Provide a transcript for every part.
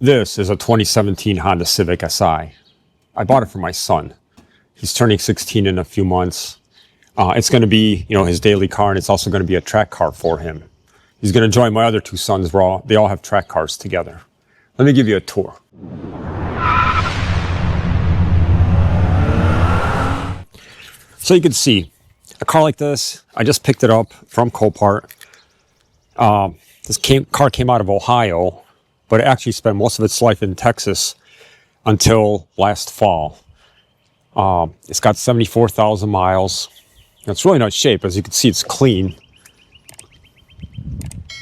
This is a 2017 Honda Civic Si. I bought it for my son. He's turning 16 in a few months. It's going to be, his daily car, and it's also going to be a track car for him. He's going to join my other two sons. They all have track cars together. Let me give you a tour. So you can see a car like this. I just picked it up from Copart. This car came out of Ohio, but it actually spent most of its life in Texas until last fall. It's got 74,000 miles. It's really nice shape. As you can see, it's clean.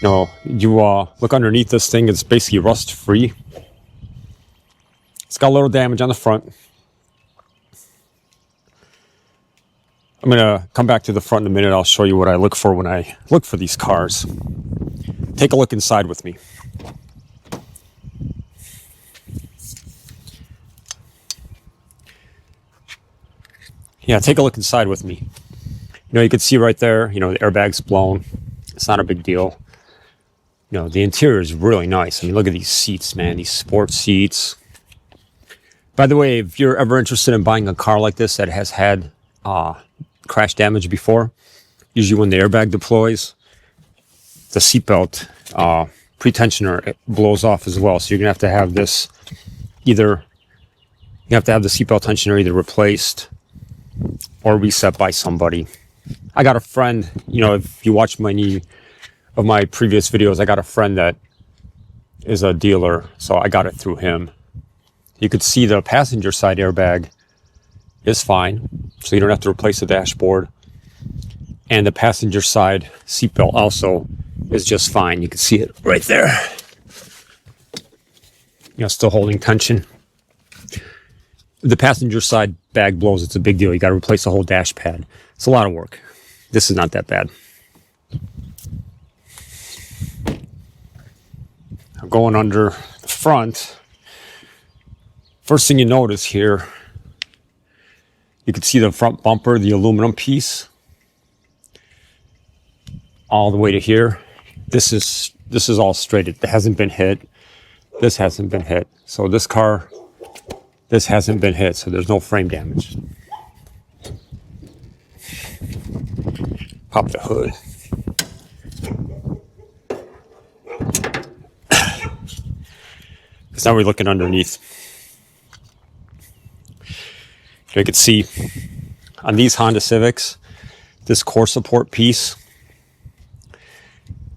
You look underneath this thing, it's basically rust-free. It's got a little damage on the front. I'm going to come back to the front in a minute. I'll show you what I look for when I look for these cars. Take a look inside with me. Yeah, take a look inside with me. You can see right there, the airbag's blown. It's not a big deal. The interior is really nice. I mean, look at these seats, man. These sports seats. By the way, if you're ever interested in buying a car like this that has had crash damage before, usually when the airbag deploys, the seatbelt pretensioner blows off as well. So you're going to have this the seatbelt tensioner either replaced or reset by somebody. I got a friend, if you watch many of my previous videos, I got a friend that is a dealer, so I got it through him. You could see the passenger side airbag is fine, so you don't have to replace the dashboard. And the passenger side seatbelt also is just fine. You can see it right there. Still holding tension. The passenger side bag blows, it's a big deal. You got to replace the whole dash pad. It's a lot of work. This is not that bad. Now going under the front, first thing you notice here, you can see the front bumper, the aluminum piece, all the way to here. This is all straight. It hasn't been hit. This hasn't been hit. So this hasn't been hit, so there's no frame damage. Pop the hood. Because now we're looking underneath. You can see on these Honda Civics, this core support piece,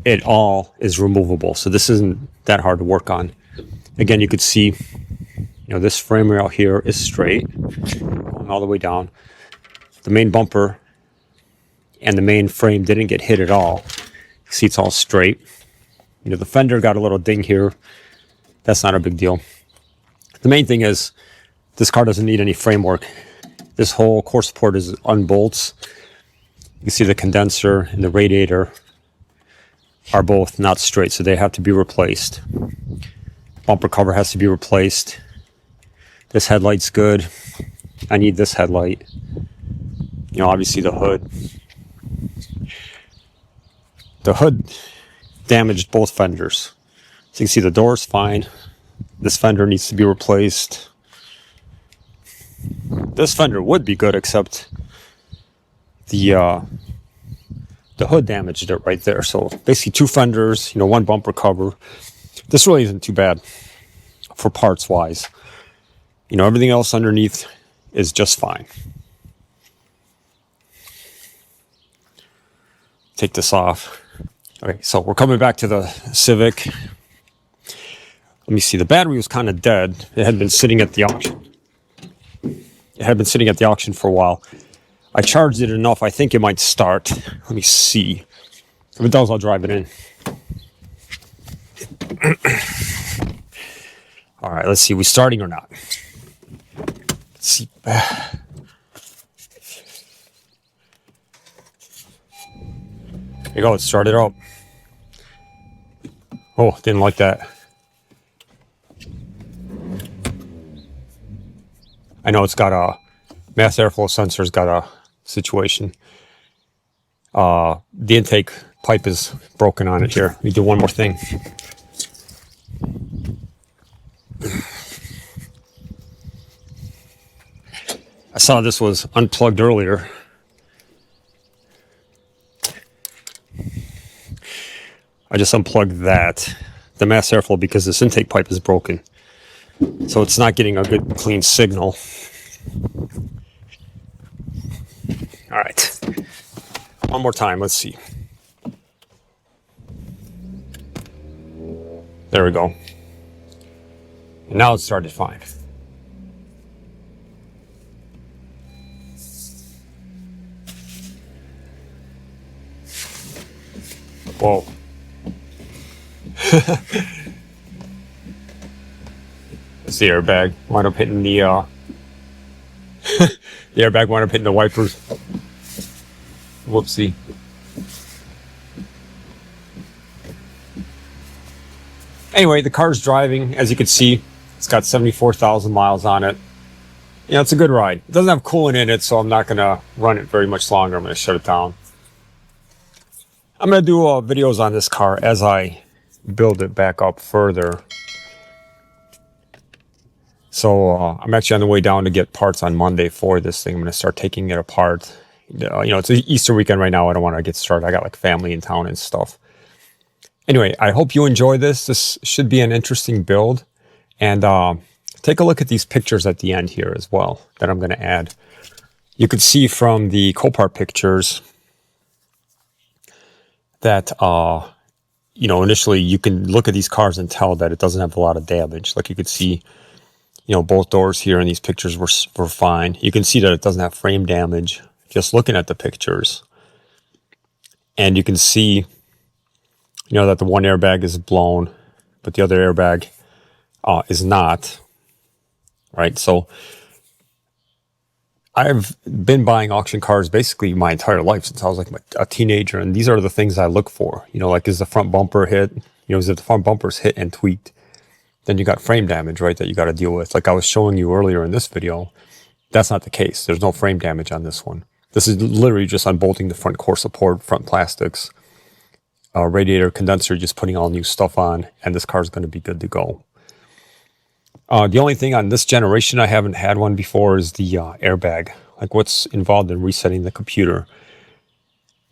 it all is removable. So this isn't that hard to work on. Again, you could see this frame rail here is straight, going all the way down. The main bumper and the main frame didn't get hit at all. You see it's all straight. The fender got a little ding here. That's not a big deal. The main thing is this car doesn't need any framework. This whole core support is unbolts. You can see the condenser and the radiator are both not straight, so they have to be replaced. Bumper cover has to be replaced. This headlight's good. I need this headlight. Obviously the hood. The hood damaged both fenders. So you can see the door's fine. This fender needs to be replaced. This fender would be good, except the hood damaged it right there. So basically two fenders, one bumper cover. This really isn't too bad for parts wise. Everything else underneath is just fine. Take this off. Okay, so we're coming back to the Civic. Let me see. The battery was kind of dead. It had been sitting at the auction. It had been sitting at the auction for a while. I charged it enough. I think it might start. Let me see. If it does, I'll drive it in. All right, let's see. We starting or not? Let's see. There you go. It started up. Oh, didn't like that. I know it's got a mass airflow sensor's got a situation. The intake pipe is broken on it here. Let me do one more thing. saw this was unplugged earlier. I just unplugged the mass airflow, because this intake pipe is broken. So it's not getting a good clean signal. All right. One more time, let's see. There we go. And now it started fine. Whoa. It's the airbag. Wound up hitting the the airbag wound up hitting the wipers. Whoopsie. Anyway, the car's driving. As you can see, it's got 74,000 miles on it. You know, it's a good ride. It doesn't have coolant in it, so I'm not going to run it very much longer. I'm going to shut it down. I'm going to do videos on this car as I build it back up further. So I'm actually on the way down to get parts on Monday for this thing. I'm going to start taking it apart. You know, it's Easter weekend right now. I don't want to get started. I got like family in town and stuff. Anyway, I hope you enjoy this. This should be an interesting build. And take a look at these pictures at the end here as well that I'm going to add. You could see from the Copart pictures that, you know, initially you can look at these cars and tell that it doesn't have a lot of damage. Like you could see, you know, both doors here in these pictures were fine. You can see that it doesn't have frame damage just looking at the pictures. And you can see, you know, that the one airbag is blown, but the other airbag is not. Right? So I've been buying auction cars basically my entire life since I was like a teenager, and these are the things I look for. You know, like, is the front bumper hit? You know, is if the front bumper's hit and tweaked, then you got frame damage, right, that you got to deal with. Like I was showing you earlier in this video, that's not the case. There's no frame damage on this one. This is literally just unbolting the front core support, front plastics, radiator condenser, just putting all new stuff on, and this car's going to be good to go. The only thing on this generation I haven't had one before is the airbag. Like, what's involved in resetting the computer.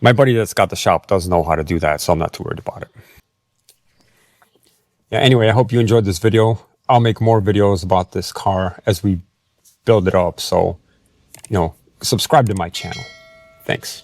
My buddy that's got the shop does know how to do that, so I'm not too worried about it. Yeah, anyway, I hope you enjoyed this video. I'll make more videos about this car as we build it up. So, you know, subscribe to my channel. Thanks.